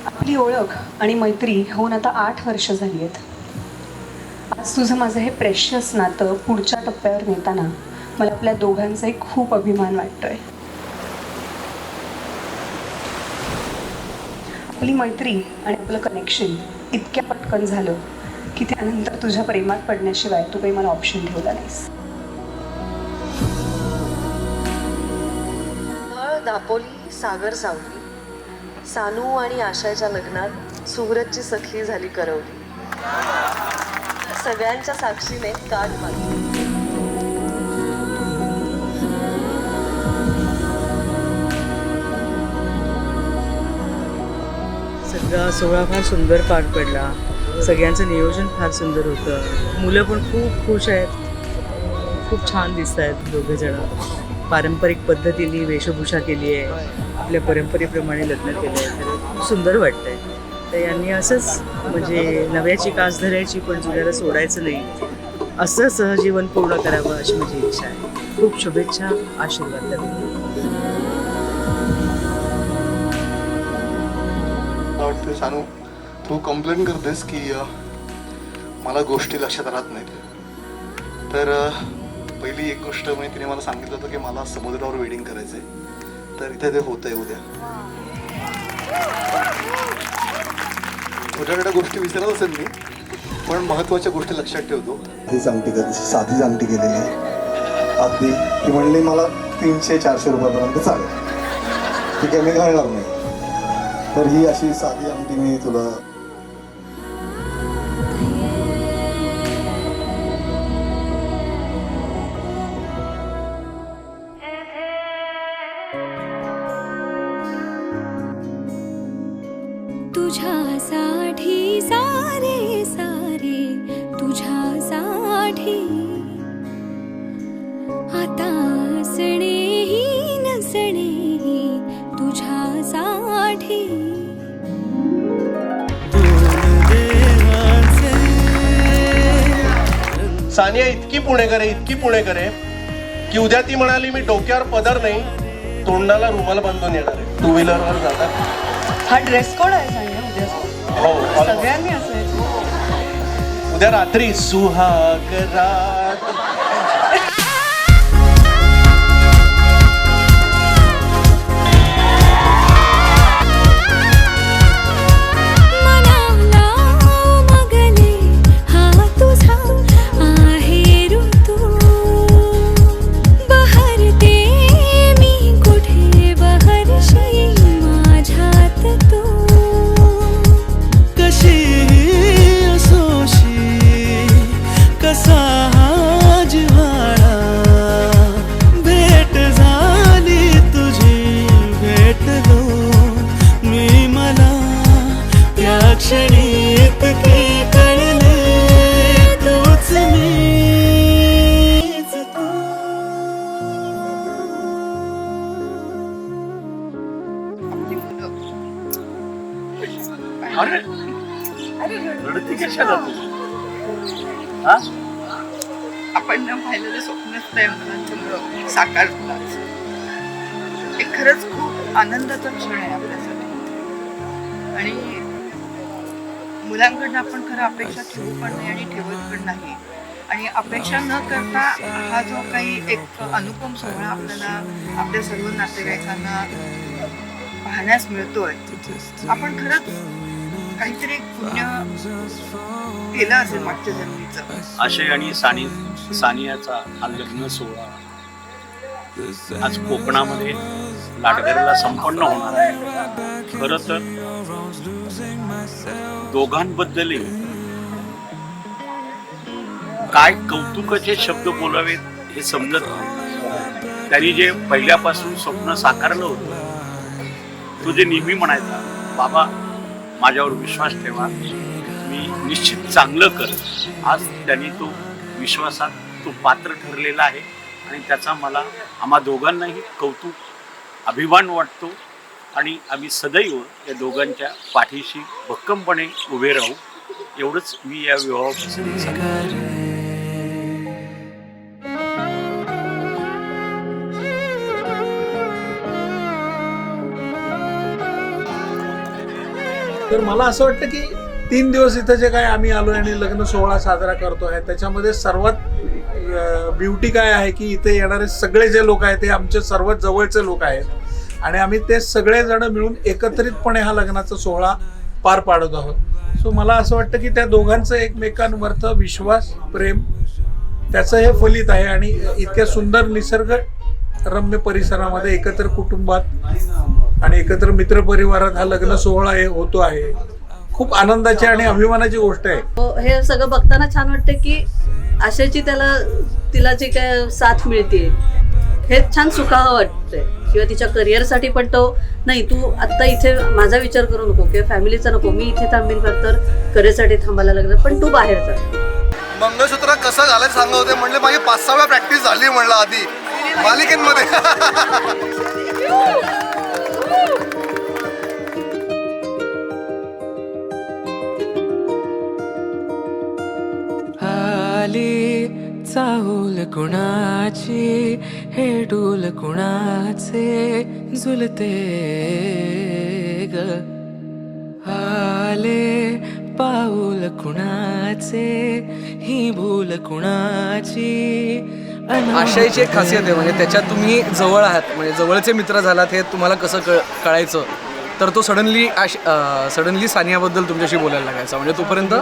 आपली ओळख आणि मैत्री होऊन आता 8 वर्ष झाली आहेत. आज तुझं माझं हे प्रेशियस नातं पुढच्या टप्प्यावर नेताना मला आपल्या दोघांचाही खूप अभिमान वाटतोय. आपली मैत्री आणि आपलं कनेक्शन इतक्या पटकन झालं की त्यानंतर तुझ्या प्रेमात पडण्याशिवाय तू काही मला ऑप्शन ठेवला नाहीस. दापोली सागर सावली, सानू आणि आशाच्या लग्नात सुहरतची सखी झाली करवली. सगळ्यांच्या साक्षीने कान मारली. सगळा सोहळा फार सुंदर पार पडला. सगळ्यांचं नियोजन फार सुंदर होतं. मुलं पण खूप खुश आहेत, खूप छान दिसत आहेत. दोघेजण पारंपरिक पद्धतीने वेशभूषा केली आहे, आपल्या परंपरेप्रमाणे लग्न केलं आहे. तर खूप सुंदर वाटतंय. तर यांनी असंच म्हणजे नव्याची कास धरायची पण जुन्याला सोडायचं नाही, असं सहजीवन पूर्ण करावं अशी माझी इच्छा आहे. खूप शुभेच्छा, आशीर्वाद द्यावे. मला वाटतं सानू, तू कंप्लेंट करतेस की मला गोष्टी लक्षात राहत नाहीत. तर पहिली एक गोष्ट म्हणजे तिने मला सांगितलं होतं की मला समुद्रावर वेडिंग करायचं आहे. तर इथे ते होत आहे उद्या. छोट्या गोष्टी विसरत असेल मी, पण महत्त्वाच्या गोष्टी लक्षात ठेवतो. हीच आमटी कधी साधीच आमटी केलेली आहे. अगदी ती म्हणली मला 300-400 रुपयापर्यंत चालेल, ठीक आहे, मी घालणार नाही. तर ही अशी साधी आमटी मी तुला तुझ्यासाठी सारे सारे तुझ्यासाठी आता असणेही नसणेही तुझ्यासाठी. सानिया इतकी पुणेकर आहे की उद्या ती म्हणाली मी डोक्यावर पदर नाही, तोंडाला रुमाल बांधून येणार आहे. 2 व्हीलरवर जातात. हा ड्रेस कोड आहे सांगा उद्या. हो, सगळ्यांनी असायचं. उद्या रात्री सुहाग रात. आपण न पाहिलेलं स्वप्नच त्या मुलांचं साकारलं. हे खरंच खूप आनंदाचा क्षण आहे आपल्यासाठी. आणि मुलांकडनं आपण खरं अपेक्षा ठेवू पण नाही आणि ठेवत पण नाही. आणि अपेक्षा न करता हा जो काही एक अनुपम सोहळा आपल्याला आपल्या सर्व नातेवाईकांना पाहण्यास मिळतोय, आपण खरंच काहीतरी पुण्य केलं असेल मागच्या जन्मीचं. आशय आणि सानियाचा हा लग्न सोहळा आज कोकणामध्ये लाटघरला संपन्न होणार आहे. खरं तर दोघांबद्दलही काय कौतुकाचे शब्द बोलावेत हे समजत नाही. त्यांनी जे पहिल्यापासून स्वप्न साकारलं होतं, तो जे नेहमी म्हणायचा, बाबा माझ्यावर विश्वास ठेवा, मी निश्चित चांगलं कर. आज त्यांनी तो विश्वासात तो पात्र ठरलेला आहे आणि त्याचा मला आम्हा दोघांनाही कौतुक, अभिमान वाटतो. आणि आम्ही सदैव या दोघांच्या पाठीशी भक्कमपणे उभे राहू, एवढंच मी या विवाहाप्रसंगी सांगतो. तर मला असं वाटतं की 3 दिवस इथं जे काय आम्ही आलोय आणि लग्न सोहळा साजरा करतोय त्याच्यामध्ये सर्वात ब्युटी काय आहे की इथे येणारे सगळे जे लोक आहेत ते आमचे सर्वात जवळचे लोक आहेत आणि आम्ही ते सगळेजण मिळून एकत्रितपणे हा लग्नाचा सोहळा पार पाडत आहोत. सो मला असं वाटतं की त्या दोघांचं एकमेकांवरच विश्वास प्रेम त्याचं हे फलित आहे आणि इतक्या सुंदर निसर्ग रम्य परिसरामध्ये एकत्र कुटुंबात आणि एकत्र मित्रपरिवारात हा लग्न सोहळा हे होतो आहे. खूप आनंदाची आणि अभिमानाची गोष्ट आहे. हे सगळं बघताना छान वाटतं की आशाची तिला जे काय साथ मिळते हे छान सुखावं वाटतंय किंवा तिच्या करिअरसाठी पण तो नाही तू आत्ता इथे माझा विचार करू नको किंवा फॅमिलीचा नको मी इथे थांबीन तर करिअरसाठी थांबायला लागलं पण तू बाहेर जा. मंगळसूत्र कसं घालायचं सांगत होते म्हणले माझी 5-6 वेळा प्रॅक्टिस झाली म्हणलं आधी मालिकेमध्ये. आली चाहूल कुणाची हे डोल कुणाचे झुलते ग आले पाऊल कुणाचे ही भूल कुणाची. आशयाची एक खासियत आहे म्हणजे त्याच्यात तुम्ही जवळ आहात म्हणजे जवळचे मित्र झालात हे तुम्हाला कसं कळायचं तर तो सडनली सानियाबद्दल तुमच्याशी बोलायला लागायचा म्हणजे तोपर्यंत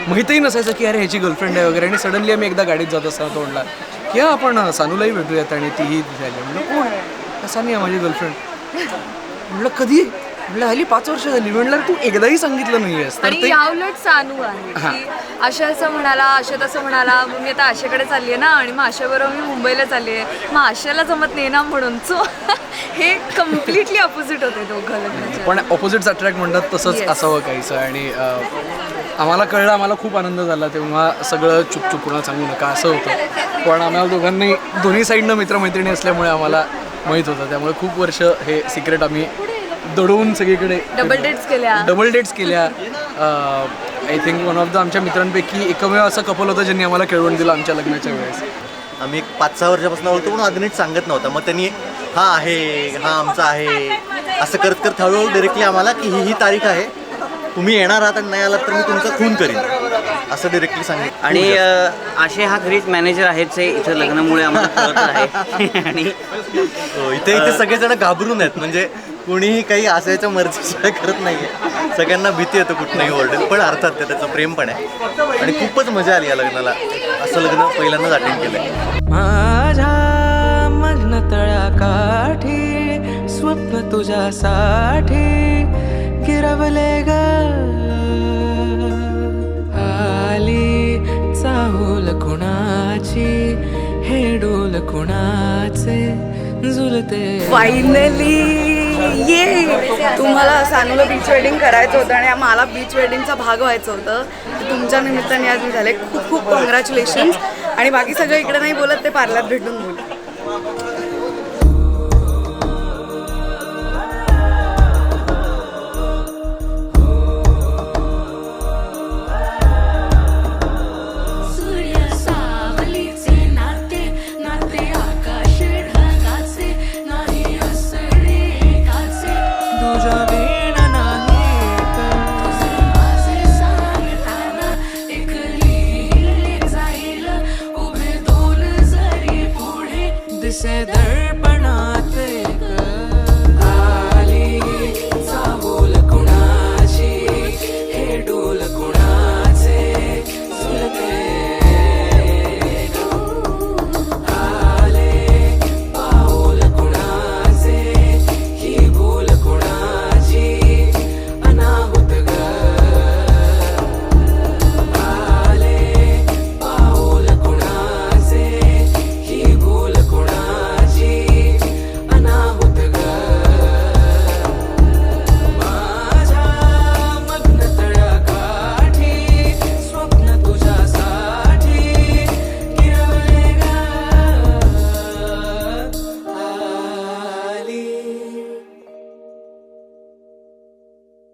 माहितही नसायचं की अरे ह्याची गर्लफ्रेंड आहे वगैरे आणि सडनली आम्ही एकदा गाडीत जात असताना तोंडला की आपण सानूलाही भेटूयात आणि तीही तिथे आली म्हणलं कोण आहे सानिया माझी गर्लफ्रेंड म्हटलं कधी म्हटलं हल्ली 5 वर्ष झाली म्हटलं तू एकदाही सांगितलं नाहीयेस तर आणि याउलट सानू आहे की आशा असं म्हणाला आशा तसं म्हणाला मग मी आता आशेकडे चालली आहे ना आणि मग आशाबरोबर मी मुंबईला चालली आहे मग आशाला जमत नाही ना म्हणून सो हे कम्प्लिटली ऑपोजिट होते दोघं लग्नाचे पण ऑपोजिट्स अट्रॅक्ट म्हणतात तसंच असावं काहीचं आणि आम्हाला कळलं आम्हाला खूप आनंद झाला तेव्हा सगळं चुपचुप कुणा सांगू नका असं होतं पण आम्हाला दोघांनी दोन्ही साईडनं मित्रमैत्रिणी असल्यामुळे आम्हाला माहीत होतं त्यामुळे खूप वर्ष हे सिक्रेट आम्ही दडवून सगळीकडे डबल डेट्स केल्या. I think one of the आमच्या मित्रांपैकी एकमेव असं कपल होतं ज्यांनी आम्हाला खेळवून दिलं आमच्या लग्नाच्या वेळेस. आम्ही 5-6 वर्षापासून बोलतो पण आधी नीट सांगत नव्हता मग त्यांनी हा आहे हा आमचा आहे असं करत करत हळूहळू डायरेक्टली आम्हाला की ही तारीख आहे तुम्ही येणार आहात आणि नाही आलात तर मी तुमचा खून करीन असं डायरेक्टली सांगितलं. आणि आशे हा घरीच मॅनेजर आहेच आहे इथं लग्नामुळे आम्हाला कळत आहे आणि इथे सगळेजण घाबरून आहेत म्हणजे कोणीही काही असायच्या मर्जीशिवाय करत नाहीये सगळ्यांना भीती येतं कुठनंही ओरडेल पण अर्थात त्याचं प्रेम पण आहे आणि खूपच मजा आली या लग्नाला असं लग्न पहिल्यांदाच अटेंड केलंय. माझ्या मग्न तळाकाठी स्वप्न तुझ्यासाठी गिरवले ग आली चाहूल कुणाची हे डोल कुणाचे झुलते. फायनली ये तुम्हाला सानूला बीच वेडिंग करायचं होतं आणि मला बीच वेडिंगचा भाग व्हायचं होतं तुमच्या निमित्ताने आज मी झाले खूप खूप कॉंग्रॅच्युलेशन्स आणि बाकी सगळं इकडे नाही बोलत ते पार्लर भेटून बोल.